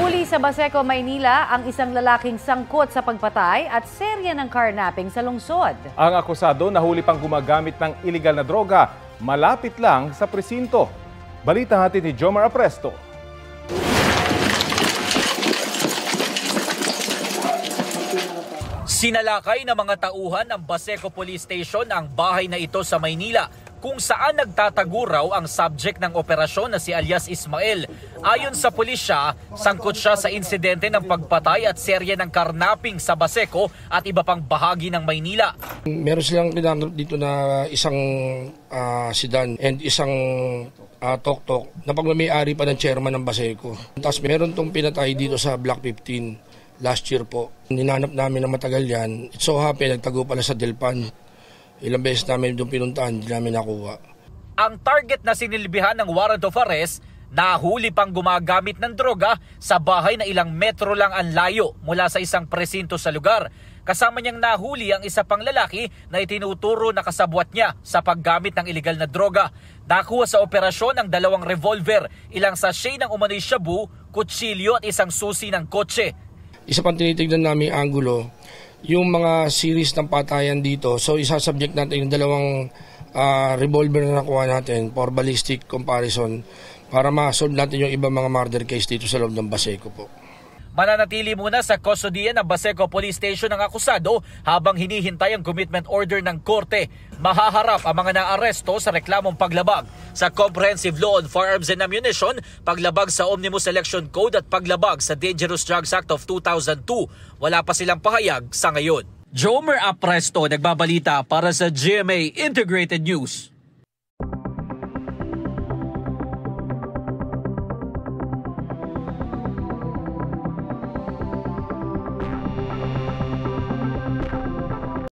Nahuli sa Baseco, Maynila ang isang lalaking sangkot sa pagpatay at serya ng carnapping sa lungsod. Ang akusado nahuli pang gumagamit ng iligal na droga malapit lang sa presinto. Balita natin ni Jomar Apresto. Sinalakay ng mga tauhan ng Baseco Police Station ang bahay na ito sa Maynila, kung saan nagtatago raw ang subject ng operasyon na si alias Ismael. Ayon sa pulisya, sangkot siya sa insidente ng pagpatay at serye ng carnapping sa Baseco at iba pang bahagi ng Maynila. Meron silang kinanap dito na isang sedan and isang tok-tok na pagmamayari pa ng chairman ng Baseco. Tapos meron tong pinatay dito sa Block 15 last year po. Ninanap namin na matagal yan. It so happy, nagtago pala sa Delpan. Ilang beses namin doon pinuntahan, hindi namin nakuha. Ang target na sinilbihan ng warrant of arrest, nahuli pang gumagamit ng droga sa bahay na ilang metro lang ang layo mula sa isang presinto sa lugar. Kasama niyang nahuli ang isa pang lalaki na itinuturo na kasabwat niya sa paggamit ng iligal na droga. Nakuha sa operasyon ang 2 revolver, ilang sachet ng umano'y shabu, kutsilyo at isang susi ng kotse. Isa pang tinitignan namin angulo, yung mga series ng patayan dito. So isasubject natin yung 2 revolver na nakuha natin for ballistic comparison para ma-solve natin yung ibang mga murder case dito sa loob ng Baseco po. Mananatili muna sa kustodiya ng Baseco Police Station ang akusado habang hinihintay ang commitment order ng korte. Mahaharap ang mga naaresto sa reklamong paglabag sa Comprehensive Law on Firearms and Ammunition, paglabag sa Omnibus Election Code at paglabag sa Dangerous Drugs Act of 2002. Wala pa silang pahayag sa ngayon. Jomar Apresto, nagbabalita para sa GMA Integrated News.